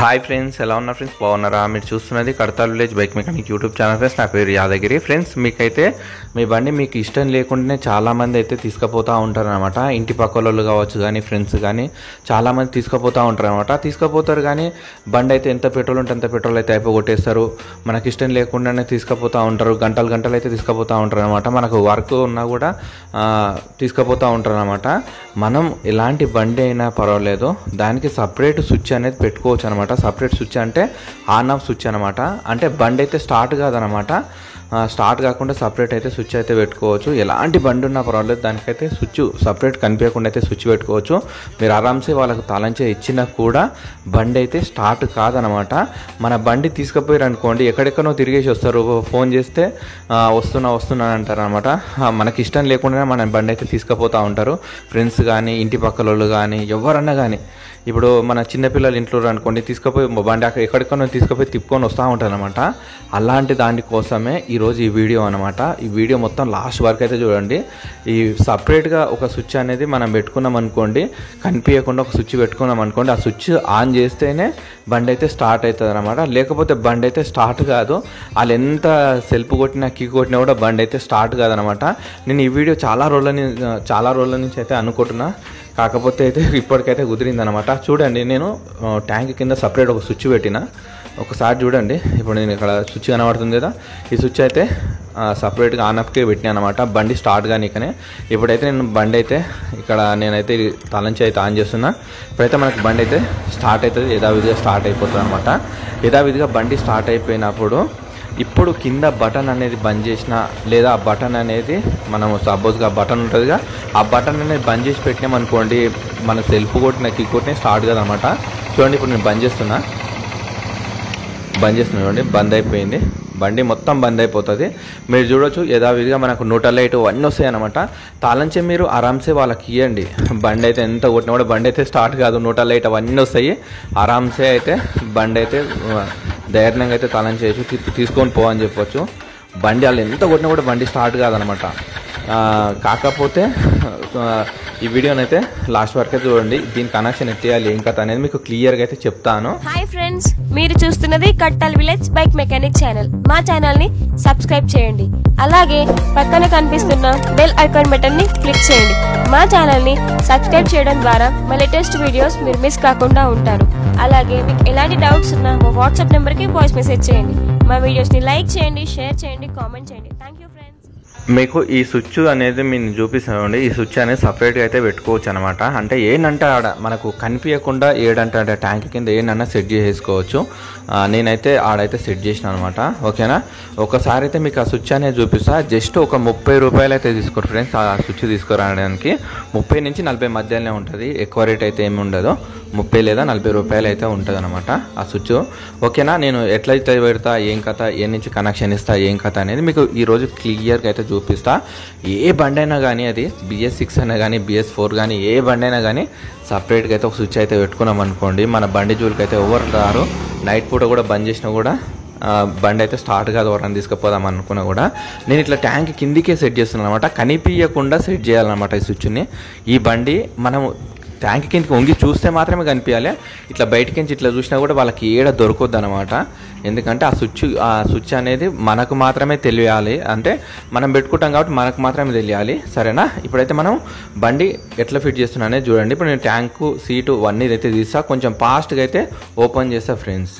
Hi friends, ఎలా ఉన్నారు friends? బాగున్నారా? మీరు చూస్తున్నది Kadthal village bike mechanic YouTube channel friends. నా పేరు యాదగిరి. ఫ్రెండ్స్, మీకైతే మీ బండి మీకు ఇష్టం లేకుండానే చాలామంది అయితే తీసుకుపోతూ ఉంటారు అనమాట. ఇంటి పక్క వాళ్ళు కావచ్చు కానీ ఫ్రెండ్స్ కానీ చాలామంది తీసుకుపోతూ ఉంటారు అనమాట. తీసుకుపోతారు కానీ బండి అయితే ఎంత పెట్రోల్ ఉంటే అంత పెట్రోల్ అయితే అయిపోగొట్టేస్తారు. మనకి ఇష్టం లేకుండానే తీసుకుపోతూ ఉంటారు. గంటలు అయితే తీసుకుపోతూ ఉంటారు అనమాట. మనకు వర్క్ ఉన్నా కూడా తీసుకుపోతూ ఉంటారు అనమాట. మనం ఎలాంటి బండి అయినా పర్వాలేదు, దానికి సపరేట్ స్విచ్ అనేది పెట్టుకోవచ్చు అనమాట. సపరేట్ స్విచ్ అంటే ఆన్ ఆఫ్ స్విచ్ అనమాట. అంటే బండి అయితే స్టార్ట్ కాదనమాట. స్టార్ట్ కాకుండా సపరేట్ అయితే స్విచ్ అయితే పెట్టుకోవచ్చు. ఎలాంటి బండి ఉన్నా పర్వాలేదు, దానికైతే స్విచ్ సపరేట్ కనిపించకుండా అయితే స్విచ్ పెట్టుకోవచ్చు. మీరు ఆరామ్సే వాళ్ళకు తాళంచే ఇచ్చినా కూడా బండి అయితే స్టార్ట్ కాదనమాట. మన బండి తీసుకుపోయారు అనుకోండి, ఎక్కడెక్కడో తిరిగేసి వస్తారు. ఫోన్ చేస్తే వస్తున్నా అంటారు అనమాట. మనకి ఇష్టం లేకుండా మన బండి అయితే తీసుకుపోతూ ఉంటారు. ఫ్రెండ్స్ కానీ ఇంటి పక్కల వాళ్ళు కానీ ఎవరన్నా కానీ. ఇప్పుడు మన చిన్నపిల్లలు ఇంట్లో అనుకోండి, తీసుకుపోయి బండి ఎక్కడికన్నా తీసుకుపోయి తిప్పుకొని వస్తూ ఉంటారు అనమాట. అలాంటి దానికోసమే ఈరోజు ఈ వీడియో అనమాట. ఈ వీడియో మొత్తం లాస్ట్ వరకు అయితే చూడండి. ఈ సపరేట్గా ఒక స్విచ్ అనేది మనం పెట్టుకున్నాం అనుకోండి, కనిపించకుండా ఒక స్విచ్ పెట్టుకున్నాం అనుకోండి, ఆ స్విచ్ ఆన్ చేస్తేనే బండి అయితే స్టార్ట్ అవుతుంది అనమాట. లేకపోతే బండి అయితే స్టార్ట్ కాదు. వాళ్ళు ఎంత సెల్ఫ్ కొట్టినా కిక్ కొట్టినా కూడా బండి అయితే స్టార్ట్ కాదనమాట. నేను ఈ వీడియో చాలా రోజుల నుంచి అయితే అనుకుంటున్నా, కాకపోతే అయితే ఇప్పటికైతే కుదిరిందనమాట. చూడండి, నేను ట్యాంక్ కింద సపరేట్ ఒక స్విచ్ పెట్టిన. ఒకసారి చూడండి, ఇప్పుడు నేను ఇక్కడ స్విచ్ కనబడుతుంది కదా, ఈ స్విచ్ అయితే సపరేట్గా ఆన్ ఆఫ్కే పెట్టినా అనమాట, బండి స్టార్ట్ కానీకనే. ఇప్పుడైతే నేను బండి అయితే ఇక్కడ నేనైతే తలంచి అయితే ఆన్ చేస్తున్నా. ఇప్పుడైతే మనకు బండి అయితే స్టార్ట్ అవుతుంది, యథావిధిగా స్టార్ట్ అయిపోతుంది అనమాట. యథావిధిగా బండి స్టార్ట్ అయిపోయినప్పుడు ఇప్పుడు కింద బటన్ అనేది బంద్ చేసిన, లేదా ఆ బటన్ అనేది మనము సపోజ్గా బటన్ ఉంటుందిగా, ఆ బటన్ అనేది బంద్ చేసి పెట్టినామనుకోండి, మనకు సెల్ఫ్ కొట్టిన కిక్ కొట్టిన స్టార్ట్ కదనమాట. చూడండి, ఇప్పుడు నేను బంద్ చేస్తున్నా చూడండి, బంద్ అయిపోయింది. బండి మొత్తం బంద్ అయిపోతుంది. మీరు చూడొచ్చు, యథావిధిగా మనకు న్యూట్రల్ లైట్ అన్నీ వస్తాయి అనమాట. తాళంచే మీరు ఆరామ్సే వాళ్ళకి ఇవ్వండి. బండి అయితే ఎంత కొట్టినా కూడా బండి అయితే స్టార్ట్ కాదు. న్యూట్రల్ లైట్ అవన్నీ వస్తాయి. ఆరామ్సే అయితే బండి అయితే ధైర్యంగా అయితే తాళం చేయొచ్చు, తీసుకొని పోవని చెప్పొచ్చు. బండి వాళ్ళు ఎంత కొట్టినా కూడా బండి స్టార్ట్ కాదనమాట. కాకపోతే ఈ వీడియోనైతే లాస్ట్ వరకు అయితే చూడండి. దీని కనెక్షన్ ఎత్తేయాలి ఏం కథ అనేది మీకు క్లియర్గా అయితే చెప్తాను. హాయ్ ఫ్రెండ్స్, మీరు చూస్తున్నది Kadthal village bike mechanic channel. మా ఛానల్ ని సబ్స్క్రైబ్ చేయండి. అలాగే పక్కన కనిపిస్తున్న బెల్ ఐకాన్ బటన్ ని క్లిక్ చేయండి. మా ఛానల్ ని సబ్స్క్రైబ్ చేయడం ద్వారా మా లేటెస్ట్ వీడియోస్ మీరు మిస్ కాకుండా ఉంటారు. అలాగే మీకు ఎలాంటి డౌట్స్ ఉన్నా మా వాట్సాప్ నెంబర్ కి వాయిస్ మెసేజ్ చేయండి. మా వీడియోస్ ని లైక్ చేయండి, షేర్ చేయండి, కామెంట్ చేయండి. Thank you friends. మీకు ఈ స్విచ్ అనేది నేను చూపిస్తానండి. ఈ స్విచ్ అనేది సపరేట్గా అయితే పెట్టుకోవచ్చు అనమాట. అంటే ఏంటంటే ఆడ మనకు కనిపించకుండా ఏడంటే ట్యాంక్ కింద ఏంటన్నా సెట్ చేసుకోవచ్చు. నేనైతే ఆడైతే సెట్ చేసిన అనమాట. ఓకేనా, ఒకసారి అయితే మీకు ఆ స్విచ్ అనేది చూపిస్తా. జస్ట్ ఒక 30 రూపాయలు అయితే తీసుకోరు ఫ్రెండ్స్. ఆ స్విచ్ తీసుకురావడానికి 30 నుంచి 40 మధ్యలోనే ఉంటుంది. ఎక్కువ రేట్ అయితే ఏమి ఉండదు. 30 లేదా 40 రూపాయలు అయితే ఉంటుంది అనమాట ఆ స్విచ్. ఓకేనా, నేను ఎట్లయితే పెడతా, ఏం కథ, ఏ నుంచి కనెక్షన్ ఇస్తా, ఏం కథ అనేది మీకు ఈరోజు క్లియర్గా అయితే చూపిస్తా. ఏ బండి అయినా కానీ, అది BS6 అయినా కానీ BS4 కానీ, ఏ బండి అయినా కానీ సపరేట్గా అయితే ఒక స్విచ్ అయితే పెట్టుకున్నాం అనుకోండి, మన బండి జూలికి అయితే ఎవరు రారు. నైట్ పూట కూడా బంద్ చేసినా కూడా బండి అయితే స్టార్ట్ కాదు. ఎవరైనా తీసుకుపోదాం అనుకున్నా కూడా నేను ఇట్లా ట్యాంక్ కిందికే సెట్ చేస్తున్నాను అనమాట. కనిపించకుండా సెట్ చేయాలన్నమాట ఈ స్విచ్ని. ఈ బండి మనము ట్యాంక్ కిందకి వంగి చూస్తే మాత్రమే కనిపించాలి. ఇట్లా బయటకించి ఇట్లా చూసినా కూడా వాళ్ళకి ఏడ దొరకొద్దు అనమాట. ఎందుకంటే ఆ స్విచ్ అనేది మనకు మాత్రమే తెలియాలి. అంటే మనం పెట్టుకుంటాం కాబట్టి మనకు మాత్రమే తెలియాలి. సరేనా, ఇప్పుడైతే మనం బండి ఎట్లా ఫిట్ చేస్తున్నానే చూడండి. ఇప్పుడు నేను ట్యాంకు, సీటు అన్నీ అయితే తీస్తా. కొంచెం ఫాస్ట్గా అయితే ఓపెన్ చేస్తా ఫ్రెండ్స్.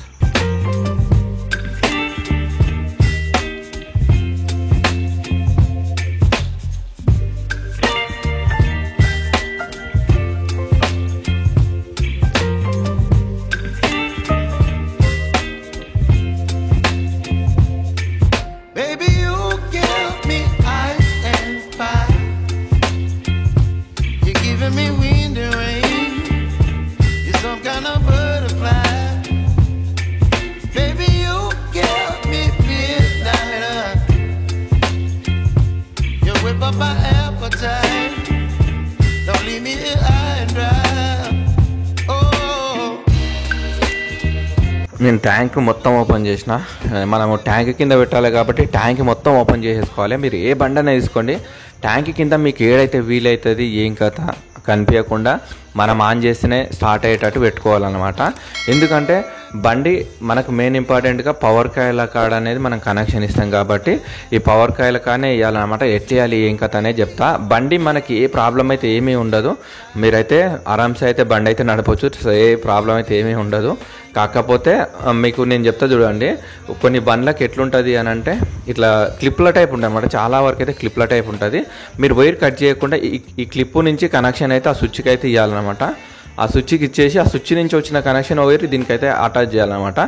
నేను ట్యాంక్ మొత్తం ఓపెన్ చేసిన. మనము ట్యాంక్ కింద పెట్టాలి కాబట్టి ట్యాంక్ మొత్తం ఓపెన్ చేసేసుకోవాలి. మీరు ఏ బండనే తీసుకోండి, ట్యాంక్ కింద మీకు ఏడైతే వీలవుతుంది ఏం కథ కనిపించకుండా మనం ఆన్ చేస్తేనే స్టార్ట్ అయ్యేటట్టు పెట్టుకోవాలన్నమాట. ఎందుకంటే బండి మనకు మెయిన్ ఇంపార్టెంట్గా పవర్ కాయిల కాడ అనేది మనం కనెక్షన్ ఇస్తాం కాబట్టి ఈ పవర్ కాయిల కానే వేయాలన్నమాట. ఎట్లేయాలి ఏం కథ అనేది చెప్తా. బండి మనకి ఏ ప్రాబ్లం అయితే ఏమీ ఉండదు, మీరైతే ఆరామ్సే అయితే బండి అయితే నడపచ్చు, ఏ ప్రాబ్లం అయితే ఏమీ ఉండదు. కాకపోతే మీకు నేను చెప్తా చూడండి, కొన్ని బండ్లకు ఎట్లుంటుంది అని అంటే ఇట్లా క్లిప్ల టైప్ ఉంటుంది అనమాట. చాలా వరకు అయితే క్లిప్ల టైప్ ఉంటుంది. మీరు వైర్ కట్ చేయకుండా ఈ క్లిప్పు నుంచి కనెక్షన్ అయితే ఆ స్విచ్కి అయితే ఇవ్వాలన్నమాట. ఆ స్విచ్కి ఇచ్చేసి ఆ స్విచ్ నుంచి వచ్చిన కనెక్షన్ వైర్ దీనికైతే అటాచ్ చేయాలన్నమాట.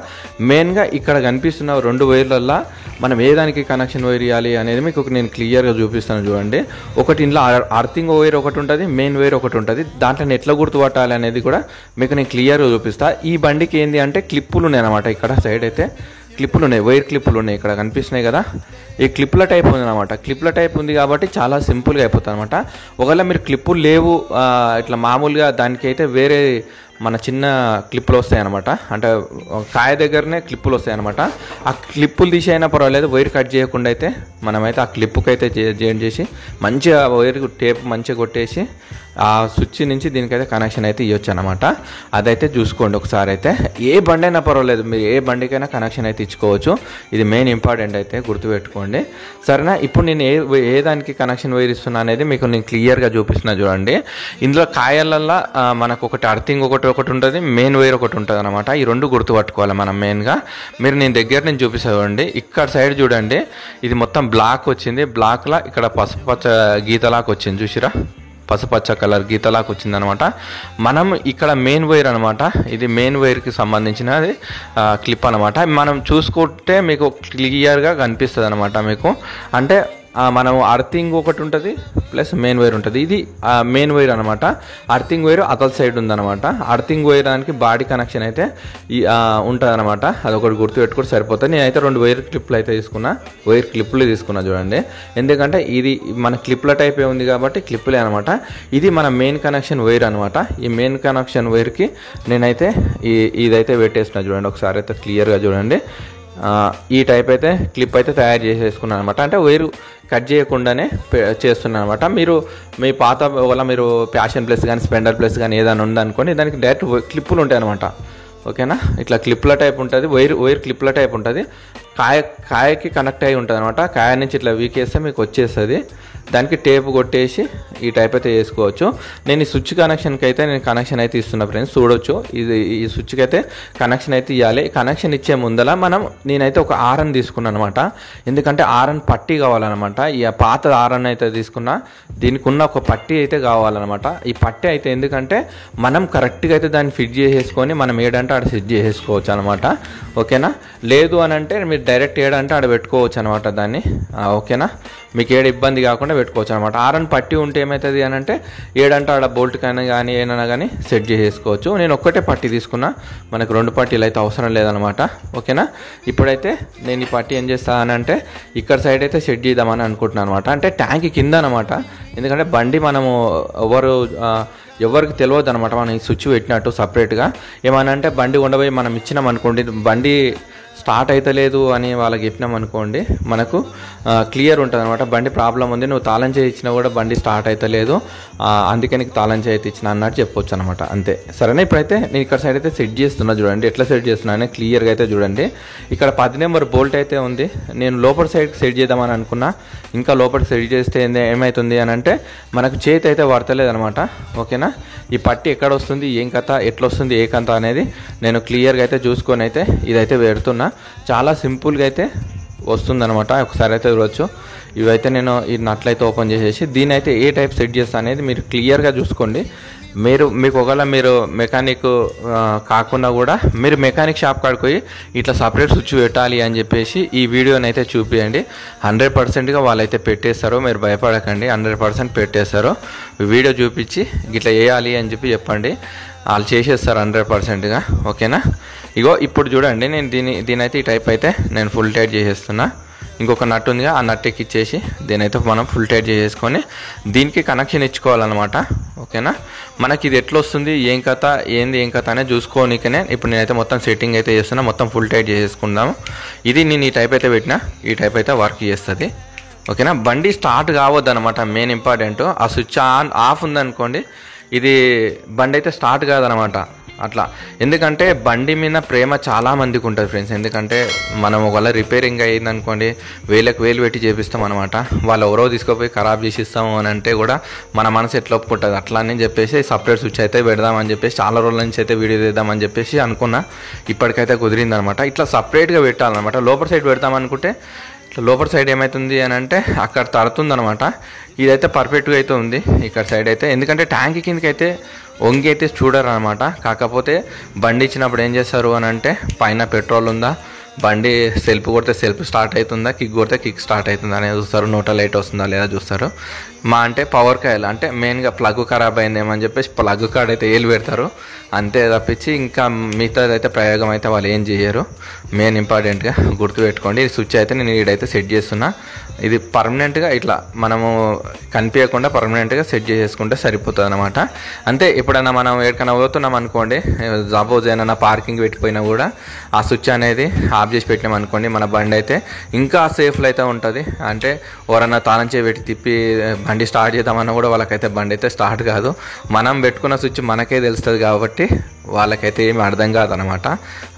మెయిన్గా ఇక్కడ కనిపిస్తున్న 2 వైర్లల్లో మనం ఏ దానికి కనెక్షన్ వైర్ ఇవ్వాలి అనేది మీకు నేను క్లియర్గా చూపిస్తాను చూడండి. ఒకటి ఇంట్లో అర్థింగ్ వైర్ ఒకటి ఉంటుంది, మెయిన్ వైర్ ఒకటి ఉంటుంది. దాంట్లో ఎట్లా గుర్తుపట్టాలి అనేది కూడా మీకు నేను క్లియర్గా చూపిస్తాను. ఈ బండికి ఏంది అంటే క్లిప్పులు ఉన్నాయి అన్నమాట. ఇక్కడ సైడ్ అయితే క్లిప్పులు ఉన్నాయి, వైర్ క్లిప్పులు ఉన్నాయి, ఇక్కడ కనిపిస్తున్నాయి కదా. ఈ క్లిప్ల టైప్ ఉంది అనమాట. క్లిప్ల టైప్ ఉంది కాబట్టి చాలా సింపుల్గా అయిపోతుంది అనమాట. ఒకవేళ మీరు క్లిప్పులు లేవు ఇట్లా మామూలుగా దానికైతే వేరే మన చిన్న క్లిప్పులు వస్తాయి అనమాట. అంటే కాయ దగ్గరనే క్లిప్పులు వస్తాయి అనమాట. ఆ క్లిప్పులు తీసైనా పర్వాలేదు, వైర్ కట్ చేయకుండా అయితే మనమైతే ఆ క్లిప్పుకి అయితే జాయిన్ చేసి మంచిగా వైర్ టేప్ మంచిగా కొట్టేసి ఆ స్విచ్ నుంచి దీనికైతే కనెక్షన్ అయితే ఇవ్వచ్చు అనమాట. అదైతే చూసుకోండి ఒకసారి. అయితే ఏ బండి అయినా పర్వాలేదు, మీరు ఏ బండికైనా కనెక్షన్ అయితే ఇచ్చుకోవచ్చు. ఇది మెయిన్ ఇంపార్టెంట్ అయితే గుర్తుపెట్టుకోండి, సరేనా. ఇప్పుడు నేను ఏ దానికి కనెక్షన్ వైర్ ఇస్తున్నా అనేది మీకు నేను క్లియర్గా చూపిస్తున్నా చూడండి. ఇందులో కాయలల్లో మనకు ఒకటి అర్థింగ్ ఒకటి ఉంటుంది, మెయిన్ వైర్ ఒకటి ఉంటుంది అనమాట. ఈ 2 గుర్తుపట్టుకోవాలి మనం మెయిన్గా. మీరు నేను దగ్గర నుంచి చూపిస్తా చూడండి. ఇక్కడ సైడ్ చూడండి, ఇది మొత్తం బ్లాక్ వచ్చింది. బ్లాక్లా ఇక్కడ పసుపచ్చ గీతలాగా వచ్చింది, చూసిరా, పసుపచ్చ కలర్ గీతలాగా వచ్చిందనమాట. మనం ఇక్కడ మెయిన్ వైర్ అనమాట. ఇది మెయిన్ వైర్కి సంబంధించినది క్లిప్ అనమాట. మనం చూసుకుంటే మీకు క్లియర్గా కనిపిస్తుంది అనమాట మీకు. అంటే మనం అర్థింగ్ ఒకటి ఉంటుంది ప్లస్ మెయిన్ వైర్ ఉంటుంది. ఇది మెయిన్ వైర్ అనమాట. అర్థింగ్ వైర్ అతల సైడ్ ఉందన్నమాట. అర్థింగ్ వైర్ దానికి బాడీ కనెక్షన్ అయితే ఉంటుంది అనమాట. అదొకటి గుర్తుపెట్టుకుంటే సరిపోతుంది. నేనైతే 2 వైర్ క్లిప్లు అయితే తీసుకున్నా, వైర్ క్లిప్లు తీసుకున్నా చూడండి. ఎందుకంటే ఇది మన క్లిప్ల టైపే ఉంది కాబట్టి క్లిప్లే అనమాట. ఇది మన మెయిన్ కనెక్షన్ వైర్ అనమాట. ఈ మెయిన్ కనెక్షన్ వైర్కి నేనైతే ఇదైతే పెట్టేస్తున్నా చూడండి. ఒకసారి అయితే క్లియర్గా చూడండి. ఈ టైప్ అయితే క్లిప్ అయితే తయారు చేసేసుకున్నాను అనమాట. అంటే వైరు కట్ చేయకుండానే చేస్తున్నాను అనమాట. మీరు మీ పాత వల్ల మీరు ప్యాషన్ ప్లస్ కానీ స్పెండర్ ప్లస్ కానీ ఏదైనా ఉందనుకోండి, దానికి డైరెక్ట్ క్లిప్పులు ఉంటాయి అనమాట. ఓకేనా, ఇట్లా క్లిప్ల టైప్ ఉంటుంది, వైర్ క్లిప్ల టైప్ ఉంటుంది. కాయకి కనెక్ట్ అయి ఉంటుంది అనమాట. కాయ నుంచి ఇట్లా వీకేస్తే మీకు వచ్చేస్తుంది. దానికి టేప్ కొట్టేసి ఈ టైప్ అయితే వేసుకోవచ్చు. నేను ఈ స్విచ్ కనెక్షన్కి అయితే నేను కనెక్షన్ అయితే ఇస్తున్నా ఫ్రెండ్స్, చూడొచ్చు. ఈ స్విచ్కి అయితే కనెక్షన్ అయితే ఇవ్వాలి. కనెక్షన్ ఇచ్చే ముందల నేనైతే ఒక ఆర్ఎన్ తీసుకున్నాను అనమాట. ఎందుకంటే ఆర్ఎన్ పట్టీ కావాలన్నమాట. ఈ పాత ఆర్ఎన్ అయితే తీసుకున్నా, దీనికి ఉన్న ఒక పట్టీ అయితే కావాలన్నమాట. ఈ పట్టీ అయితే ఎందుకంటే మనం కరెక్ట్గా అయితే దాన్ని ఫిట్ చేసేసుకొని మనం ఏడంటే ఆడ సెట్ చేసేసుకోవచ్చు అనమాట. ఓకేనా, లేదు అని అంటే మీరు డైరెక్ట్ ఏడంటే ఆడ పెట్టుకోవచ్చు అనమాట దాన్ని. ఓకేనా, మీకు ఏడు ఇబ్బంది కాకుండా పెట్టుకోవచ్చు అనమాట. ఆర్ఎన్ పట్టి ఉంటే ఏమవుతుంది అని అంటే ఏడంటే ఆడ బోల్ట్ కానీ ఏమైనా కానీ సెట్ చేసేసుకోవచ్చు. నేను ఒక్కటే పట్టి తీసుకున్నా, మనకు 2 పట్టీలు అయితే అవసరం లేదనమాట. ఓకేనా, ఇప్పుడైతే నేను ఈ పట్టి ఏం చేస్తానంటే ఇక్కడ సైడ్ అయితే సెట్ చేద్దామని అనుకుంటున్నాను అనమాట. అంటే ట్యాంక్ కింద అనమాట. ఎందుకంటే బండి మనము ఎవరికి తెలియదు అనమాట మనం ఈ స్విచ్ పెట్టినట్టు సపరేట్గా. ఏమన్నా అంటే బండి ఉండబోయి మనం ఇచ్చినాం అనుకోండి, బండి స్టార్ట్ అయితే లేదు అని వాళ్ళకి చెప్పినాం అనుకోండి, మనకు క్లియర్ ఉంటుంది అనమాట. బండి ప్రాబ్లం ఉంది, నువ్వు తాళం చేయి ఇచ్చినా కూడా బండి స్టార్ట్ అయితే లేదు, అందుకే నీకు తాళం చేయి అయితే ఇచ్చిన అన్నట్టు చెప్పొచ్చు అనమాట. అంతే, సరేనా. ఇప్పుడైతే నేను ఇక్కడ సైడ్ అయితే సెట్ చేస్తున్నా చూడండి. ఎట్లా సెట్ చేస్తున్నానే క్లియర్గా అయితే చూడండి. ఇక్కడ 10 నెంబర్ బోల్ట్ అయితే ఉంది. నేను లోపల సైడ్కి సెట్ చేద్దామని అనుకున్నా, ఇంకా లోపలికి సెట్ చేస్తే ఏమవుతుంది అని అంటే మనకు చేతి అయితే పడతలేదు అనమాట. ఓకేనా, ఈ పట్టి ఎక్కడ వస్తుంది, ఏం కథ, ఎట్లా వస్తుంది, ఏ కథ అనేది నేను క్లియర్గా అయితే చూసుకొని అయితే ఇదైతే పెడుతున్నా. చాలా సింపుల్గా అయితే వస్తుందన్నమాట. ఒకసారి అయితే చూడవచ్చు. ఇవైతే నేను ఈ నట్లయితే ఓపెన్ చేసేసి దీని అయితే ఏ టైప్ సెట్ చేస్తా అనేది మీరు క్లియర్గా చూసుకోండి. మీకు ఒకవేళ మీరు మెకానిక్ కాకుండా కూడా మీరు మెకానిక్ షాప్ కాడికి పోయి ఇట్లా సపరేట్ స్విచ్ పెట్టాలి అని చెప్పేసి ఈ వీడియోని అయితే చూపించండి. 100%గా వాళ్ళైతే పెట్టేస్తారు, మీరు భయపడకండి. 100% పెట్టేస్తారు. వీడియో చూపించి ఇట్లా వేయాలి అని చెప్పండి, వాళ్ళు చేసేస్తారు 100%గా. ఓకేనా, ఇగో ఇప్పుడు చూడండి, నేను దీనైతే ఈ టైప్ అయితే నేను ఫుల్ టైట్ చేసేస్తున్నా. ఇంకొక నట్ ఉందిగా, ఆ నట్ ఎక్కిచ్చేసి దీనైతే మనం ఫుల్ టైట్ చేసేసుకొని దీనికి కనెక్షన్ ఇచ్చుకోవాలన్నమాట. ఓకేనా, మనకి ఇది ఎట్లా వస్తుంది, ఏం కథ అనేది చూసుకోనికనే ఇప్పుడు నేనైతే మొత్తం సెట్టింగ్ అయితే చేస్తున్నా. మొత్తం ఫుల్ టైట్ చేసేసుకుందాము. ఇది నేను ఈ టైప్ అయితే పెట్టినా, ఈ టైప్ అయితే వర్క్ చేస్తుంది. ఓకేనా, బండి స్టార్ట్ కావద్దు అనమాట, మెయిన్ ఇంపార్టెంట్. ఆ స్విచ్ ఆఫ్ ఉందనుకోండి, ఇది బండి అయితే స్టార్ట్ కాదనమాట. అట్లా. ఎందుకంటే బండి మీద ప్రేమ చాలా మందికి ఉంటుంది ఫ్రెండ్స్. ఎందుకంటే మనం ఒకవేళ రిపేరింగ్ అయ్యింది అనుకోండి, వేలకు వేలు పెట్టి చేపిస్తాం అనమాట. వాళ్ళు ఎవరో తీసుకుపోయి ఖరాబ్ చేసి ఇస్తాము అని అంటే కూడా మన మనసు ఎట్లా ఒప్పుకుంటుంది. అట్లా అని చెప్పేసి సపరేట్ స్విచ్ అయితే పెడదామని చెప్పేసి చాలా రోజుల నుంచి అయితే వీడియో తీద్దామని చెప్పేసి అనుకున్నా. ఇప్పటికైతే కుదిరింది అనమాట. ఇట్లా సపరేట్గా పెట్టాలన్నమాట. లోపల సైడ్ పెడతామనుకుంటే ఇట్లా లోపల సైడ్ ఏమవుతుంది అని అంటే అక్కడ తడుతుంది అనమాట. ఇదైతే పర్ఫెక్ట్గా అయితే ఉంది ఇక్కడ సైడ్ అయితే. ఎందుకంటే ట్యాంక్ కిందకి అయితే వంగి అయితే చూడరు అనమాట. కాకపోతే బండి ఇచ్చినప్పుడు ఏం చేస్తారు అని అంటే పైన పెట్రోల్ ఉందా, బండి సెల్ఫ్ కొడితే సెల్ఫ్ స్టార్ట్ అవుతుందా, కిక్ కొడితే కిక్ స్టార్ట్ అవుతుందా అనేది చూస్తారు. నోట లైట్ వస్తుందా లేదా చూస్తారు. మా అంటే పవర్ కాయలు అంటే మెయిన్గా ప్లగ్ ఖరాబ్ అయిందేమని చెప్పేసి ప్లగ్ కార్డ్ అయితే ఏలు పెడతారు అంతే తప్పించి ఇంకా మిగతాదైతే ప్రయోగం అయితే వాళ్ళు ఏం చేయరు. మెయిన్ ఇంపార్టెంట్గా గుర్తుపెట్టుకోండి. ఈ స్విచ్ అయితే నేను ఈడైతే సెట్ చేస్తున్నా. ఇది పర్మనెంట్గా ఇట్లా మనము కనిపించకుండా పర్మనెంట్గా సెట్ చేసేసుకుంటే సరిపోతుంది అనమాట. అంతే. ఎప్పుడైనా మనం ఎక్కడికైనా పోతున్నాం అనుకోండి, సపోజ్ ఏమైనా పార్కింగ్ పెట్టిపోయినా కూడా ఆ స్విచ్ అనేది ఆఫ్ చేసి పెట్టినాం అనుకోండి, మన బండి అయితే ఇంకా సేఫ్లో అయితే ఉంటుంది. అంటే ఎవరన్నా తాళం చేయి పెట్టి తిప్పి బండి స్టార్ట్ చేద్దామన్నా కూడా వాళ్ళకైతే బండి అయితే స్టార్ట్ కాదు. మనం పెట్టుకున్న స్విచ్ మనకే తెలుస్తుంది కాబట్టి వాళ్ళకైతే ఏమి అర్థం కాదనమాట.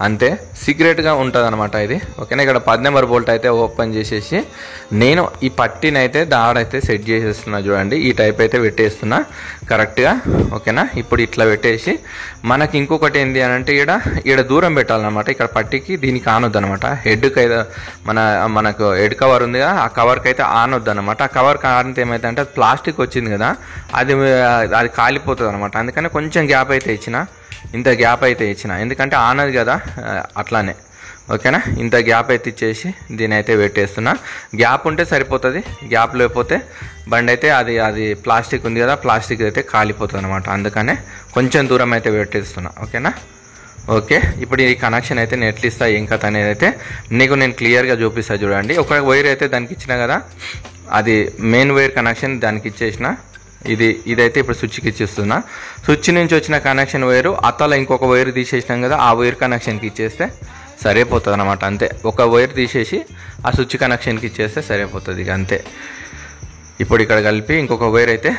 అంతే సీక్రెట్గా ఉంటుంది అనమాట ఇది. ఓకేనా. ఇక్కడ 10 నెంబర్ బోల్ట్ అయితే ఓపెన్ చేసేసి నేను ఈ పట్టినైతే దాడైతే సెట్ చేసేస్తున్నా. చూడండి ఈ టైప్ అయితే పెట్టేస్తున్నా కరెక్ట్గా. ఓకేనా. ఇప్పుడు ఇట్లా పెట్టేసి మనకి ఇంకొకటి ఏంటి అని అంటే ఈడ దూరం పెట్టాలన్నమాట. ఇక్కడ పట్టికి దీనికి ఆనొద్దు అనమాట. హెడ్కి అయితే మనకు హెడ్ కవర్ ఉందిగా, ఆ కవర్కి అయితే ఆనొద్దు అనమాట. ఆ కవర్కి ఆనితే ఏమైతే అంటే ప్లాస్టిక్ వచ్చింది కదా, అది కాలిపోతుంది అనమాట. అందుకని కొంచెం గ్యాప్ అయితే ఇచ్చిన, ఇంత గ్యాప్ అయితే ఇచ్చిన. ఎందుకంటే ఆనది కదా అట్లానే. ఓకేనా. ఇంత గ్యాప్ అయితే ఇచ్చేసి దీని అయితే పెట్టేస్తున్నా. గ్యాప్ ఉంటే సరిపోతుంది. గ్యాప్ లేకపోతే బండి అయితే అది ప్లాస్టిక్ ఉంది కదా, ప్లాస్టిక్ అయితే కాలిపోతుంది అనమాట. అందుకనే కొంచెం దూరం అయితే పెట్టేస్తున్నా. ఓకేనా. ఓకే. ఇప్పుడు ఈ కనెక్షన్ అయితే నేను ఎట్లా ఇస్తా ఏం కథ అనేది అయితే నీకు నేను క్లియర్గా చూపిస్తా. చూడండి ఒక వైర్ అయితే దానికి ఇచ్చిన కదా, అది మెయిన్ వైర్ కనెక్షన్ దానికి ఇచ్చేసిన. ఇదైతే ఇప్పుడు స్విచ్కి ఇచ్చేస్తున్నా. స్విచ్ నుంచి వచ్చిన కనెక్షన్ వైరు అతల ఇంకొక వైర్ తీసేసినాం కదా, ఆ వైర్ కనెక్షన్కి ఇచ్చేస్తే సరిపోతుంది అనమాట. అంతే. ఒక వైర్ తీసేసి ఆ స్విచ్ కనెక్షన్కి ఇచ్చేస్తే సరిపోతుంది ఇక అంతే. ఇప్పుడు ఇక్కడ కలిపి ఇంకొక వైర్ అయితే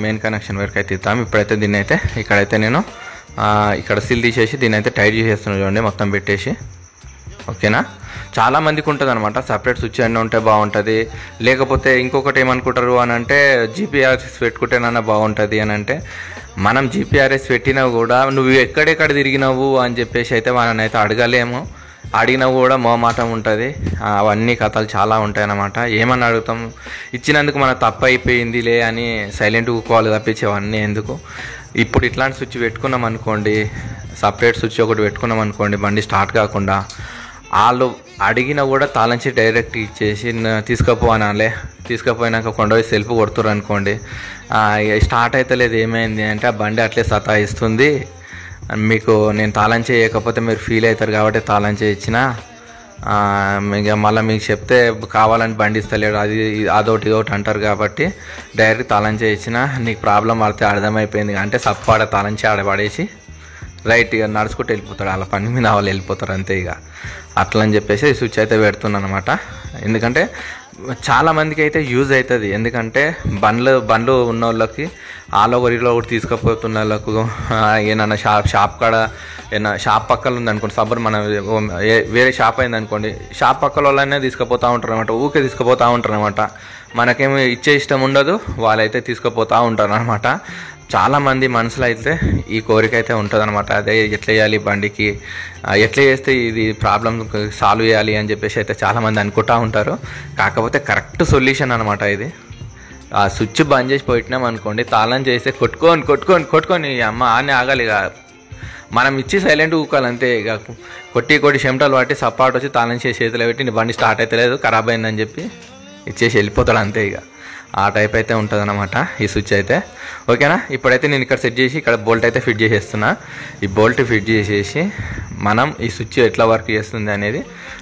మెయిన్ కనెక్షన్ వైర్కి అయితే ఇస్తాము. ఇప్పుడైతే దీన్ని అయితే ఇక్కడైతే నేను ఇక్కడ సిల్ తీసేసి దీన్ని అయితే టైట్ చేసేస్తున్నాను. చూడండి మొత్తం పెట్టేసి. ఓకేనా. చాలా మందికి ఉంటుంది అనమాట సపరేట్ స్విచ్ అన్నీ ఉంటే బాగుంటుంది. లేకపోతే ఇంకొకటి ఏమనుకుంటారు అని అంటే జీపీఆర్ఎస్ పెట్టుకుంటేనన్నా బాగుంటుంది అని అంటే, మనం జీపీఆర్ఎస్ పెట్టినా కూడా నువ్వు ఎక్కడెక్కడ తిరిగినావు అని చెప్పేసి అయితే మనని అయితే అడగలేము. అడిగినా కూడా మోమాటం ఉంటుంది. అవన్నీ కథలు చాలా ఉంటాయి అన్నమాట. ఏమని అడుగుతాం, ఇచ్చినందుకు మన తప్పు అయిపోయిందిలే అని సైలెంట్ కూకోవాలి తప్పించి అవన్నీ ఎందుకు. ఇప్పుడు ఇట్లాంటి స్విచ్ పెట్టుకున్నాం అనుకోండి, సపరేట్ స్విచ్ ఒకటి పెట్టుకున్నాం అనుకోండి, బండి స్టార్ట్ కాకుండా వాళ్ళు అడిగినా కూడా తాళంచి డైరెక్ట్ ఇచ్చేసి తీసుకుపో అనాలే. తీసుకుపోయినాక కొండపోయి సెల్ఫ్ కొడుతురు అనుకోండి, స్టార్ట్ అయితే లేదు. ఏమైంది అంటే ఆ బండి అట్లే సతాయిస్తుంది, మీకు నేను తాళం చేయకపోతే మీరు ఫీల్ అవుతారు కాబట్టి తాళం చేయించిన, ఇక మళ్ళీ మీకు చెప్తే కావాలని బండి ఇస్తలేడు, అదొకటి ఇదొకటి అంటారు కాబట్టి డైరెక్ట్ తాళం చేయించిన. నీకు ప్రాబ్లం పడితే అర్థమైపోయింది అంటే సప్పాడ తాళం ఆడపడేసి రైట్ ఇక నడుచుకుంటూ వెళ్ళిపోతాడు. వాళ్ళ పని మీద వాళ్ళు వెళ్ళిపోతారు అంతే. ఇక అట్లా అని చెప్పేసి స్విచ్ అయితే పెడుతున్నాను అనమాట. ఎందుకంటే చాలామందికి అయితే యూజ్ అవుతుంది. ఎందుకంటే బండ్లు ఉన్న వాళ్ళకి ఆల్ ఓవర్ ఇలో ఒకటి తీసుకుపోతున్న వాళ్ళకు ఏమన్నా షాప్ కాడ ఏమన్నా షాప్ పక్కన ఉందనుకోండి, సబ్బర్ మన వేరే షాప్ అయింది అనుకోండి, షాప్ పక్కల వాళ్ళనే తీసుకుపోతూ ఉంటారు అనమాట. ఊకే తీసుకుపోతూ ఉంటారు అనమాట. మనకేమో ఇచ్చే ఇష్టం ఉండదు, వాళ్ళైతే తీసుకుపోతూ ఉంటారు అనమాట. చాలామంది మనసులో అయితే ఈ కోరిక అయితే ఉంటుంది అనమాట. అదే ఎట్లా చేయాలి బండికి, ఎట్లా చేస్తే ఇది ప్రాబ్లం సాల్వ్ చేయాలి అని చెప్పేసి అయితే చాలామంది అనుకుంటూ ఉంటారు. కాకపోతే కరెక్ట్ సొల్యూషన్ అనమాట ఇది. ఆ స్విచ్ బంద్ చేసి పెట్టినాం అనుకోండి, తాళం చేస్తే కొట్టుకొని అమ్మ ఆనే ఆగాలి. ఇక మనం ఇచ్చి సైలెంట్ ఊకాలి అంతే. ఇక కొట్టి చెమటలు పట్టి సపాటు వచ్చి తాళం చేసి చేతిలో పెట్టి నీ బండి స్టార్ట్ అయితే లేదు, ఖరాబ్ అయిందని చెప్పి ఇచ్చేసి వెళ్ళిపోతాడు అంతే. ఇక ఆ టైప్ అయితే ఉంటుంది అనమాట ఈ స్విచ్ అయితే. ఓకేనా. ఇప్పుడైతే నేను ఇక్కడ సెట్ చేసి ఇక్కడ బోల్ట్ అయితే ఫిట్ చేసేస్తున్నా. ఈ బోల్ట్ ఫిట్ చేసేసి మనం ఈ స్విచ్ ఎట్లా వర్క్ చేస్తుంది అనేది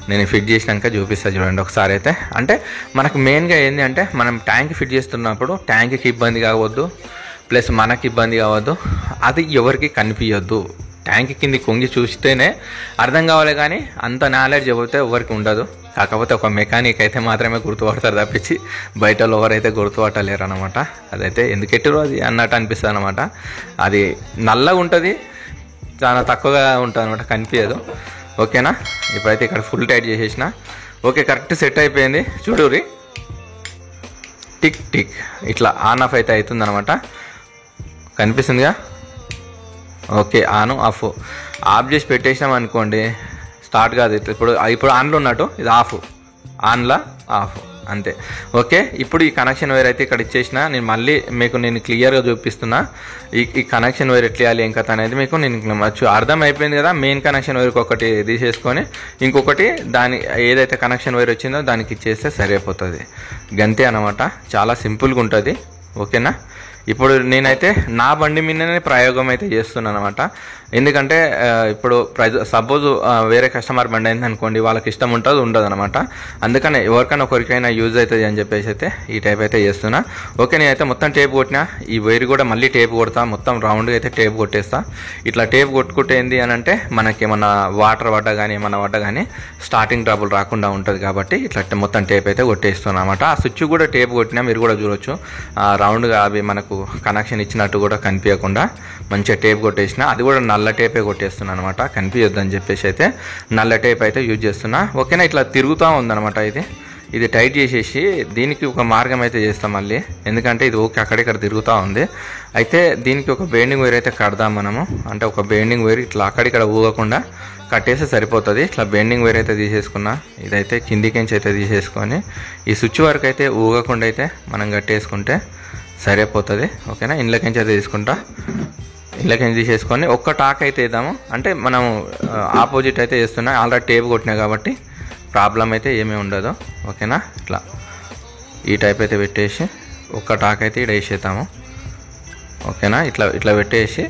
నేను ఫిట్ చేసినాక చూపిస్తాను. చూడండి ఒకసారి అయితే. అంటే మనకు మెయిన్గా ఏంటి అంటే మనం ట్యాంక్ ఫిట్ చేస్తున్నప్పుడు ట్యాంక్కి ఇబ్బంది కావద్దు, ప్లస్ మనకి ఇబ్బంది కావద్దు, అది ఎవరికి కనిపించద్దు. ట్యాంక్ కింది కొంగి చూస్తేనే అర్థం కావాలి, కానీ అంత నాలెడ్జ్ ఎవరితే ఎవరికి ఉండదు. కాకపోతే ఒక మెకానిక్ అయితే మాత్రమే గుర్తుపడతారు తప్పించి బయట ఎవరైతే గుర్తుపట్టలేరు అనమాట. అదైతే ఎందుకు ఎట్టురో అది అన్నట్టు అనిపిస్తుంది అనమాట. అది నల్లగా ఉంటుంది, చాలా తక్కువగా ఉంటుంది అనమాట, కనిపించదు. ఓకేనా, ఇప్పుడైతే ఇక్కడ ఫుల్ టైట్ చేసేసిన. ఓకే, కరెక్ట్ సెట్ అయిపోయింది. చూడురి, టిక్ టిక్ ఇట్లా ఆన్ ఆఫ్ అయితే అవుతుంది అనమాట, కనిపిస్తుందిగా. ఓకే, ఆన్ ఆఫ్ చేసి పెట్టేసినాం అనుకోండి, స్టార్ట్ కాదు. ఇప్పుడు ఆన్లో ఉన్నట్టు, ఇది ఆన్లా ఆఫ్ అంతే. ఓకే, ఇప్పుడు ఈ కనెక్షన్ వైర్ అయితే ఇక్కడ ఇచ్చేసిన. నేను క్లియర్గా చూపిస్తున్నా ఈ కనెక్షన్ వైర్ ఎట్లా వేయాలి ఏం కథ అనేది మీకు నేను అర్థం అయిపోయింది కదా. మెయిన్ కనెక్షన్ వైర్కి ఒకటి తీసేసుకొని ఇంకొకటి దాని ఏదైతే కనెక్షన్ వైర్ వచ్చిందో దానికి ఇచ్చేస్తే సరిపోతుంది. గంతే అన్నమాట, చాలా సింపుల్గా ఉంటుంది. ఓకేనా, ఇప్పుడు నేనైతే నా బండి మీదనే ప్రయోగం అయితే చేస్తున్నాను అనమాట. ఎందుకంటే ఇప్పుడు సపోజ్ వేరే కస్టమర్ బండి అయింది అనుకోండి, వాళ్ళకి ఇష్టం ఉంటుంది ఉండదు అనమాట. అందుకనే ఎవరికైనా ఒకరికైనా యూజ్ అవుతుంది అని చెప్పేసి అయితే ఈ టైప్ అయితే చేస్తున్నా. ఓకే, నేనైతే మొత్తం టేప్ కొట్టినా. ఈ వైర్ కూడా మళ్ళీ టేప్ కొడతా, మొత్తం రౌండ్గా అయితే టేప్ కొట్టేస్తా. ఇట్లా టేప్ కొట్టుకుంటే ఏంది అని అంటే మనకి ఏమన్నా వాటర్ పడ్డా కానీ ఏమన్నా పడ్డా కానీ స్టార్టింగ్ ట్రబుల్ రాకుండా ఉంటుంది. కాబట్టి ఇట్లా మొత్తం టేప్ అయితే కొట్టేస్తున్నా అనమాట. ఆ స్విచ్ కూడా టేప్ కొట్టినా, మీరు కూడా చూడొచ్చు రౌండ్గా అవి మనకు కనెక్షన్ ఇచ్చినట్టు కూడా కనిపించకుండా మంచిగా టేప్ కొట్టేసిన. అది కూడా నల్ల టేపే కొట్టేస్తున్నా అనమాట, కనిపించొద్దని చెప్పేసి అయితే నల్ల టేప్ అయితే యూజ్ చేస్తున్నా. ఓకేనా, ఇట్లా తిరుగుతూ ఉందన్నమాట. ఇది టైట్ చేసేసి దీనికి ఒక మార్గం అయితే చేస్తాం మళ్ళీ, ఎందుకంటే ఇది ఓకే అక్కడిక్కడ తిరుగుతూ ఉంది. అయితే దీనికి ఒక బెండింగ్ వైర్ అయితే కడదాం మనము. అంటే ఒక బెండింగ్ వైర్ ఇట్లా అక్కడిక్కడ ఊగకుండా కట్టేస్తే సరిపోతుంది. ఇట్లా బెండింగ్ వైర్ అయితే తీసేసుకున్నా. ఇదైతే కిందికించి అయితే తీసేసుకొని ఈ స్విచ్ వరకు అయితే ఊగకుండా అయితే మనం కట్టేసుకుంటే సరిపోతుంది. ఓకేనా, ఇండ్లకించి అయితే తీసుకుంటా. ఇండ్లకించి తీసేసుకొని ఒక్క టాక్ అయితే వేద్దాము. అంటే మనం ఆపోజిట్ అయితే వేస్తున్నా, ఆల్రెడీ టేప్ కొట్టినా కాబట్టి ప్రాబ్లం అయితే ఏమీ ఉండదు. ఓకేనా, ఇట్లా ఈ టైప్ అయితే పెట్టేసి ఒక్క టాక్ అయితే ఇక్కడ వేసేద్దాము. ఓకేనా, ఇట్లా పెట్టేసి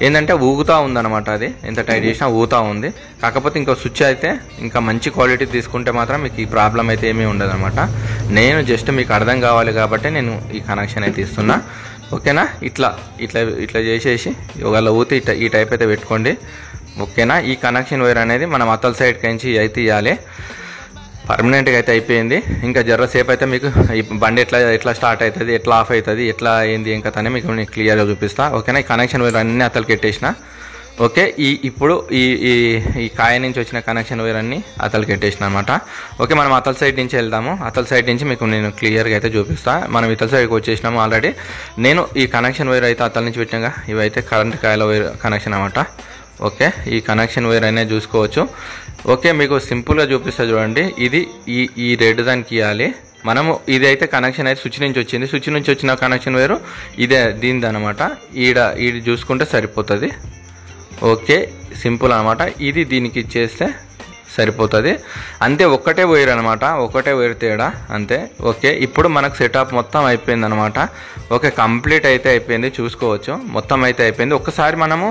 ఏంటంటే ఊగుతూ ఉందన్నమాట. అది ఎంత టైట్ చేసినా ఊగుతూ ఉంది. కాకపోతే ఇంకో స్విచ్ అయితే ఇంకా మంచి క్వాలిటీ తీసుకుంటే మాత్రం మీకు ఈ ప్రాబ్లం అయితే ఏమీ ఉండదు అనమాట. నేను జస్ట్ మీకు అర్థం కావాలి కాబట్టి నేను ఈ కనెక్షన్ అయితే ఇస్తున్నా. ఓకేనా, ఇట్లా చేసేసి ఒకవేళ ఊతి ఈ టైప్ అయితే పెట్టుకోండి. ఓకేనా, ఈ కనెక్షన్ వైర్ అనేది మనం అతల సైడ్కి నుంచి అయితే ఇవ్వాలి. పర్మనెంట్గా అయితే అయిపోయింది. ఇంకా జర్రసేపు అయితే మీకు ఈ బండి ఎట్లా స్టార్ట్ అవుతుంది, ఎట్లా ఆఫ్ అవుతుంది, ఎట్లా ఏంది ఏం కథ అని మీకు నేను క్లియర్గా చూపిస్తా. ఓకేనా, ఈ కనెక్షన్ వైర్ అన్నీ అతలకి పెట్టేసిన. ఓకే, ఇప్పుడు ఈ కాయ నుంచి వచ్చిన కనెక్షన్ వైర్ అన్నీ అతలకి పెట్టేసిన అనమాట. ఓకే, మనం అతల సైడ్ నుంచి వెళ్దాము. అతల సైడ్ నుంచి మీకు నేను క్లియర్గా అయితే చూపిస్తా. మనం ఇతల సైడ్కి వచ్చేసినాము ఆల్రెడీ. నేను ఈ కనెక్షన్ వైర్ అయితే అతల నుంచి పెట్టినాగా, ఇవైతే కరెంట్ కాయల వైర్ కనెక్షన్ అనమాట. ఓకే, ఈ కనెక్షన్ వైర్ అనేది చూసుకోవచ్చు. ఓకే, మీకు సింపుల్గా చూపిస్తా చూడండి. ఇది ఈ రెడ్ దానికి ఇవ్వాలి మనము. ఇది అయితే కనెక్షన్ అయితే స్విచ్ నుంచి వచ్చింది. స్విచ్ నుంచి వచ్చిన కనెక్షన్ వైరు ఇదే దీనిది అనమాట. ఈడ చూసుకుంటే సరిపోతుంది. ఓకే, సింపుల్ అనమాట. ఇది దీనికి ఇచ్చేస్తే సరిపోతుంది. అంతే, ఒక్కటే వైర్ అనమాట, ఒకటే వైర్ తేడా అంతే. ఓకే, ఇప్పుడు మనకు సెటప్ మొత్తం అయిపోయింది అనమాట. ఓకే, కంప్లీట్ అయితే అయిపోయింది, చూసుకోవచ్చు మొత్తం అయితే అయిపోయింది. ఒక్కసారి మనము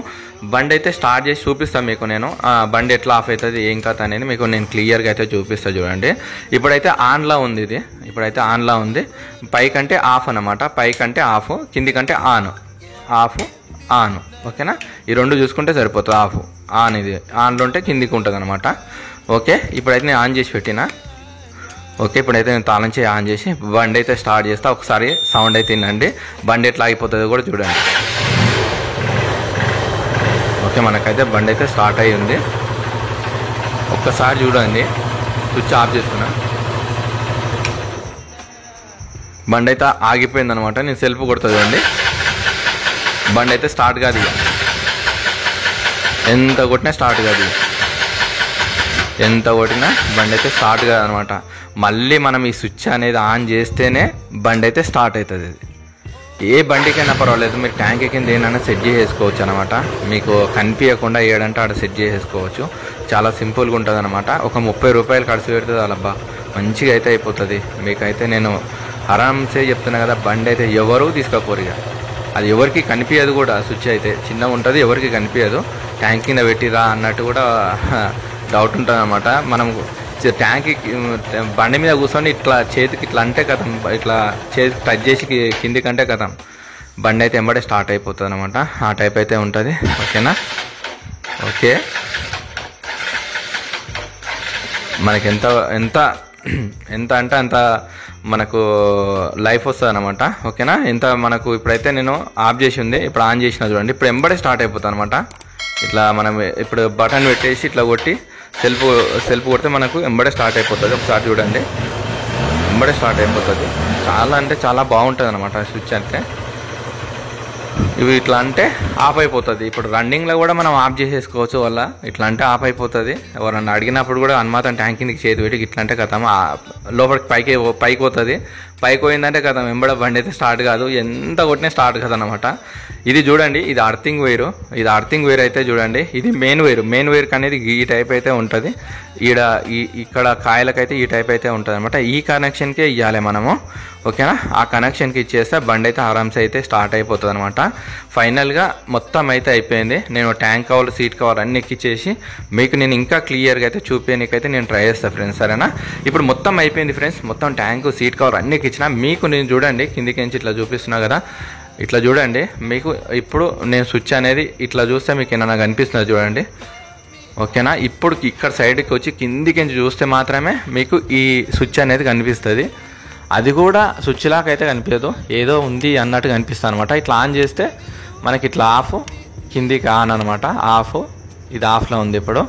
బండి అయితే స్టార్ట్ చేసి చూపిస్తాను మీకు. నేను బండి ఎట్లా ఆఫ్ అవుతుంది ఏం కథ అనేది మీకు నేను క్లియర్గా అయితే చూపిస్తాను చూడండి. ఇప్పుడైతే ఆన్లో ఉంది. ఇప్పుడైతే ఆన్లో ఉంది. పైకంటే ఆఫ్ అనమాట, పైకంటే ఆఫ్, కిందికంటే ఆఫ్ ఆన్. ఓకేనా, ఈ రెండు చూసుకుంటే సరిపోతుంది. ఆన్ ఇది ఆన్లో ఉంటే కిందికి ఉంటుంది అనమాట. ఓకే, ఇప్పుడైతే నేను ఆన్ చేసి పెట్టినా. ఓకే, ఇప్పుడైతే నేను తాళం చేసి ఆన్ చేసి బండి అయితే స్టార్ట్ చేస్తా. ఒకసారి సౌండ్ అయితే వినండి, బండి ఎట్లా ఆగిపోతుందో కూడా చూడండి. ఓకే, మనకైతే బండి అయితే స్టార్ట్ అయ్యి ఉంది. ఒక్కసారి చూడండి, స్విచ్ ఆఫ్ చేస్తున్నా. బండి అయితే ఆగిపోయింది అనమాట. నేను సెల్ఫ్ కొడుతుంది చూడండి, బండి అయితే స్టార్ట్ కాదు. ఎంత కొట్టినా స్టార్ట్ కాదు. ఎంత కొట్టినా బండి అయితే స్టార్ట్ కాదనమాట. మళ్ళీ మనం ఈ స్విచ్ అనేది ఆన్ చేస్తేనే బండి అయితే స్టార్ట్ అవుతుంది. ఏ బండికైనా పర్వాలేదు, మీరు ట్యాంక్ కింద ఏమైనా సెట్ చేసేసుకోవచ్చు అనమాట. మీకు కనిపించకుండా ఏడంటే ఆడ సెట్ చేసేసుకోవచ్చు. చాలా సింపుల్గా ఉంటుంది అనమాట. ఒక 30 రూపాయలు ఖర్చు పెడుతుంది అలబ్బా, మంచిగా అయితే అయిపోతుంది. మీకైతే నేను ఆరామ్సే చెప్తున్నా కదా, బండి అయితే ఎవరూ తీసుకోపోరు. ఇక అది ఎవరికి కనిపించదు కూడా. స్విచ్ అయితే చిన్నగా ఉంటుంది, ఎవరికి కనిపించదు. ట్యాంక్ కింద పెట్టిరా అన్నట్టు కూడా డౌట్ ఉంటుంది అనమాట. మనం ట్యాంక్ బండి మీద కూర్చొని ఇట్లా చేతికి ఇట్లా అంటే కథం, ఇట్లా చేతికి టచ్ చేసి కిందికంటే కథం బండి అయితే ఎంబడే స్టార్ట్ అయిపోతుంది అనమాట. ఆ టైప్ అయితే ఉంటుంది. ఓకేనా, ఓకే, మనకి ఎంత ఎంత ఎంత అంటే అంత మనకు లైఫ్ వస్తుంది అనమాట. ఓకేనా, ఎంత మనకు ఇప్పుడైతే నేను ఆఫ్ చేసి ఉంది, ఇప్పుడు ఆన్ చేసిన చూడండి, ఇప్పుడు ఎంబడే స్టార్ట్ అయిపోతుంది అనమాట. ఇట్లా మనం ఇప్పుడు బటన్ పెట్టేసి ఇట్లా కొట్టి సెల్ఫ్ కొడితే మనకు ఎంబడే స్టార్ట్ అయిపోతుంది. ఒకసారి చూడండి, ఎంబడే స్టార్ట్ అయిపోతుంది. చాలా అంటే చాలా బాగుంటుంది అనమాట స్విచ్ అంటే. ఇవి ఇట్లా అంటే ఆఫ్ అయిపోతుంది. ఇప్పుడు రన్నింగ్లో కూడా మనం ఆఫ్ చేసేసుకోవచ్చు వల్ల. ఇట్లా అంటే ఆఫ్ అయిపోతుంది. ఎవరన్నా అడిగినప్పుడు కూడా అనుమాతం ట్యాంక్ కిందకి చేతి పెట్టి ఇట్లా అంటే కథం లోపలికి పైకి పోతుంది. పైకి పోయిందంటే కథం వెంబడ బండి అయితే స్టార్ట్ కాదు, ఎంత కొట్టినా స్టార్ట్ కాదనమాట. ఇది చూడండి, ఇది అర్థింగ్ వైరు. ఇది అర్థింగ్ వైర్ అయితే చూడండి, ఇది మెయిన్ వైర్ అనేది ఈ టైప్ అయితే ఉంటుంది. ఇక్కడ కాయలకైతే ఈ టైప్ అయితే ఉంటుంది అనమాట. ఈ కనెక్షన్కే ఇవ్వాలి మనము, ఓకేనా. ఆ కనెక్షన్కి ఇచ్చేస్తే బండి అయితే ఆరామ్స్ అయితే స్టార్ట్ అయిపోతుంది అనమాట. ఫైనల్గా మొత్తం అయితే అయిపోయింది. నేను ట్యాంక్ కవర్, సీట్ కవర్ అన్ని ఎక్కిచ్చేసి మీకు నేను ఇంకా క్లియర్గా అయితే చూపించడానికైతే నేను ట్రై చేస్తాను ఫ్రెండ్స్, సరేనా. ఇప్పుడు మొత్తం అయిపోయింది ఫ్రెండ్స్, మొత్తం ట్యాంకు, సీట్ కవర్ అన్ని ఎక్కించిన. మీకు నేను చూడండి కిందికి నుంచి ఇట్లా చూపిస్తున్నా కదా, ఇట్లా చూడండి. మీకు ఇప్పుడు నేను స్విచ్ అనేది ఇట్లా చూస్తే మీకు ఏమైనా కనిపిస్తుంది చూడండి, ఓకేనా. ఇప్పుడు ఇక్కడ సైడ్కి వచ్చి కిందికి చూస్తే మాత్రమే మీకు ఈ స్విచ్ అనేది కనిపిస్తుంది. అది కూడా స్విచ్ లాగా అయితే కనిపించదు, ఏదో ఉంది అన్నట్టు కనిపిస్తుంది అనమాట. ఇట్లా ఆన్ చేస్తే మనకి ఇట్లా ఆఫ్, కిందికి ఆన్ అనమాట, ఆఫ్. ఇది ఆఫ్లో ఉంది ఇప్పుడు,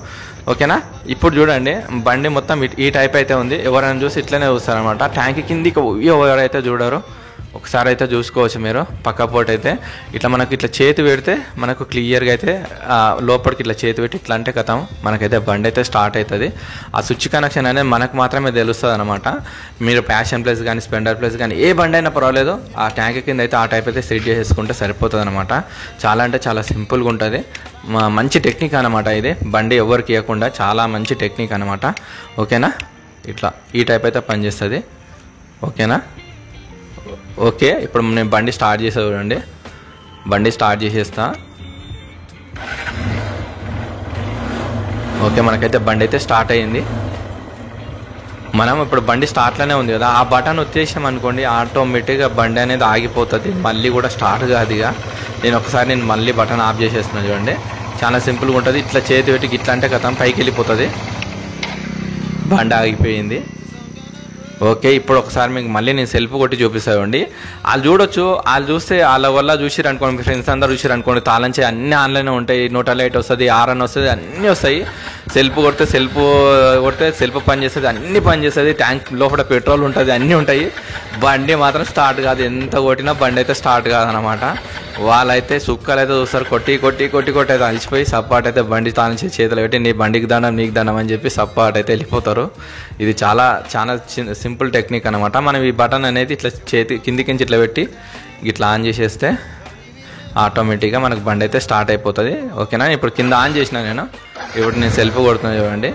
ఓకేనా. ఇప్పుడు చూడండి బండి మొత్తం ఈ టైప్ అయితే ఉంది. ఎవరైనా చూసి ఇట్లనే చూస్తారనమాట. ట్యాంక్ కిందికి ఎవరైతే చూడరు ఒకసారి అయితే చూసుకోవచ్చు మీరు. పక్క పోటు అయితే ఇట్లా మనకు ఇట్లా చేతి పెడితే మనకు క్లియర్గా అయితే లోపలికి ఇట్లా చేతి పెట్టి ఇట్లా అంటే కథం మనకైతే బండి అయితే స్టార్ట్ అవుతుంది. ఆ స్విచ్ కనెక్షన్ అనేది మనకు మాత్రమే తెలుస్తుంది అనమాట. మీరు ప్యాషన్ ప్లస్ కానీ స్ప్లెండర్ ప్లస్ కానీ ఏ బండి అయినా పర్వాలేదు, ఆ ట్యాంక్ కింద అయితే ఆ టైప్ అయితే సెట్ చేసేసుకుంటే సరిపోతుంది అనమాట. చాలా అంటే చాలా సింపుల్గా ఉంటుంది. మంచి టెక్నిక్ అనమాట ఇది, బండి ఎవరికి ఇవ్వకుండా చాలా మంచి టెక్నిక్ అనమాట, ఓకేనా. ఇట్లా ఈ టైప్ అయితే పనిచేస్తుంది, ఓకేనా. ఓకే, ఇప్పుడు నేను బండి స్టార్ట్ చేసా చూడండి, బండి స్టార్ట్ చేసేస్తా. ఓకే, మనకైతే బండి అయితే స్టార్ట్ అయ్యింది. మనం ఇప్పుడు బండి స్టార్ట్లోనే ఉంది కదా, ఆ బటన్ వచ్చేసాం అనుకోండి ఆటోమేటిక్గా బండి అనేది ఆగిపోతుంది, మళ్ళీ కూడా స్టార్ట్ కాదు. ఇక నేను మళ్ళీ బటన్ ఆఫ్ చేసేస్తున్నాను చూడండి. చాలా సింపుల్గా ఉంటుంది. ఇట్లా చేతి పెట్టి ఇట్లా అంటే కదా పైకి వెళ్ళిపోతుంది, బండి ఆగిపోయింది. ఓకే, ఇప్పుడు ఒకసారి మీకు మళ్ళీ నేను సెల్ఫ్ కొట్టి చూపిస్తానండి. వాళ్ళు చూడొచ్చు, వాళ్ళు చూస్తే వాళ్ళ వల్ల చూసిరు అనుకోండి, మీ ఫ్రెండ్స్ అందరూ చూసిరు అనుకోండి, తాళం చేయి అన్నీ ఆన్లైన్ ఉంటాయి, నోటా లైట్ వస్తుంది, ఆర్ఎన్ వస్తుంది, అన్నీ వస్తాయి. సెల్ఫ్ కొడితే సెల్ఫ్ పని చేస్తుంది, అన్నీ పని చేస్తుంది. ట్యాంక్ లోపల పెట్రోల్ ఉంటుంది, అన్నీ ఉంటాయి. బండి మాత్రం స్టార్ట్ కాదు, ఎంత కొట్టినా బండి అయితే స్టార్ట్ కాదనమాట. వాళ్ళైతే సుక్కలు అయితే చూస్తారు, కొట్టి అయితే అలిసిపోయి సప్పాట్ అయితే బండి తాళం చేతులు పెట్టి నీ బండికి దండం నీకు దండం అని చెప్పి సప్పాట్ అయితే వెళ్ళిపోతారు. ఇది చాలా సింపుల్ టెక్నిక్ అనమాట. మనం ఈ బటన్ అనేది ఇట్లా కిందికి ఇట్లా పెట్టి ఇట్లా ఆన్ చేసేస్తే ఆటోమేటిక్గా మనకు బండి అయితే స్టార్ట్ అయిపోతుంది, ఓకేనా. ఇప్పుడు కింద ఆన్ చేసిన ఇప్పుడు నేను సెల్ఫ్ కొడుతున్నాను చూడండి,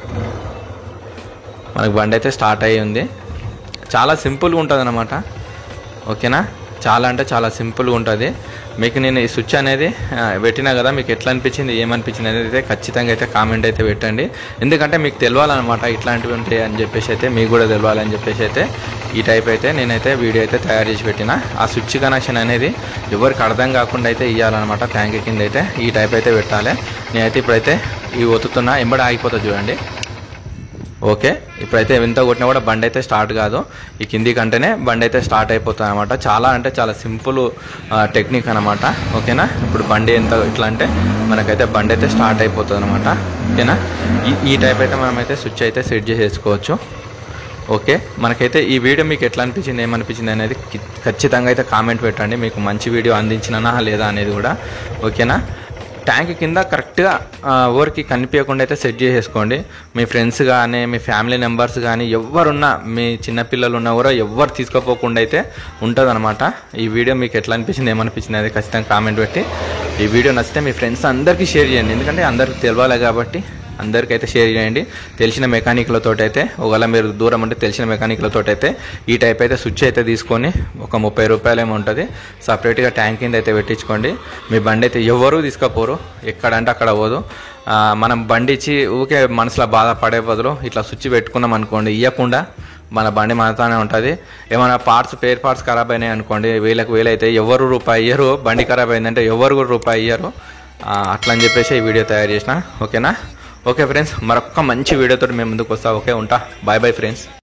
మనకు బండి అయితే స్టార్ట్ అయ్యి ఉంది. చాలా సింపుల్గా ఉంటుంది అనమాట, ఓకేనా. చాలా అంటే చాలా సింపుల్గా ఉంటుంది. మీకు నేను ఈ స్విచ్ అనేది పెట్టినా కదా, మీకు ఎట్లా అనిపించింది, ఏమనిపించింది అనేది అయితే ఖచ్చితంగా అయితే కామెంట్ అయితే పెట్టండి. ఎందుకంటే మీకు తెలియాలన్నమాట ఇట్లాంటివి ఉంటాయి అని చెప్పేసి అయితే, మీకు కూడా తెలియాలని చెప్పేసి అయితే ఈ టైప్ అయితే నేనైతే వీడియో అయితే తయారు చేసి పెట్టిన. ఆ స్విచ్ కనెక్షన్ అనేది ఎవరికి అర్థం కాకుండా అయితే ఇవ్వాలన్నమాట. ట్యాంక్ కింద అయితే ఈ టైప్ అయితే పెట్టాలి. నేనైతే ఇప్పుడైతే ఇవి ఒత్తుతున్నా, ఎంబడి ఆగిపోతుంది చూడండి. ఓకే, ఇప్పుడైతే ఎంత కొట్టినా కూడా బండి అయితే స్టార్ట్ కాదు, ఈ కింది కంటేనే బండి అయితే స్టార్ట్ అయిపోతుంది అనమాట. చాలా అంటే చాలా సింపుల్ టెక్నిక్ అనమాట, ఓకేనా. ఇప్పుడు బండి ఎంత ఇట్లా అంటే మనకైతే బండి అయితే స్టార్ట్ అయిపోతుంది అనమాట, ఓకేనా. ఈ టైప్ అయితే మనమైతే స్విచ్ అయితే సెట్ చేసేసుకోవచ్చు. ఓకే, మనకైతే ఈ వీడియో మీకు ఎట్లా అనిపించింది, ఏమనిపించింది అనేది ఖచ్చితంగా అయితే కామెంట్ పెట్టండి. మీకు మంచి వీడియో అందించినా లేదా అనేది కూడా, ఓకేనా. ట్యాంక్ కింద కరెక్ట్గా ఎవరికి కనిపించకుండా అయితే సెట్ చేసేసుకోండి. మీ ఫ్రెండ్స్ కానీ మీ ఫ్యామిలీ మెంబర్స్ కానీ ఎవరున్నా, మీ చిన్నపిల్లలు ఉన్నా కూడా ఎవరు తీసుకోపోకుండా అయితే ఉంటుంది అనమాట. ఈ వీడియో మీకు ఎట్లా అనిపించింది, ఏమనిపించింది అది ఖచ్చితంగా కామెంట్ పెట్టి, ఈ వీడియో నచ్చితే మీ ఫ్రెండ్స్ అందరికీ షేర్ చేయండి. ఎందుకంటే అందరికి తెలియాలి కాబట్టి అందరికైతే షేర్ చేయండి. తెలిసిన మెకానిక్లతో అయితే, ఒకవేళ మీరు దూరం ఉంటే తెలిసిన మెకానిక్లతో అయితే ఈ టైప్ అయితే స్విచ్ అయితే తీసుకొని ఒక 30 రూపాయలు ఏమో ఉంటుంది, సపరేట్గా ట్యాంక్ కింద అయితే పెట్టించుకోండి. మీ బండి అయితే ఎవరు తీసుకపోరు, ఎక్కడంటే అక్కడ పోదు. మనం బండి ఇచ్చి ఊకే మనసులో బాధపడే బదులు ఇట్లా స్విచ్ పెట్టుకున్నాం అనుకోండి, ఇవ్వకుండా మన బండి మనతోనే ఉంటుంది. ఏమైనా పేర్ పార్ట్స్ ఖరాబ్ అయినాయి అనుకోండి, వేలు అయితే ఎవరు రూపాయి ఇయ్యరు. బండి ఖరాబ్ అయిందంటే ఎవరు కూడా రూపాయి ఇయ్యరు. అట్లా అని చెప్పేసి ఈ వీడియో తయారు చేసిన, ఓకేనా. ఓకే ఫ్రెండ్స్, మరొక మంచి వీడియోతో మేము ముందుకు వస్తాం. ఓకే, ఉంటా. Bye friends.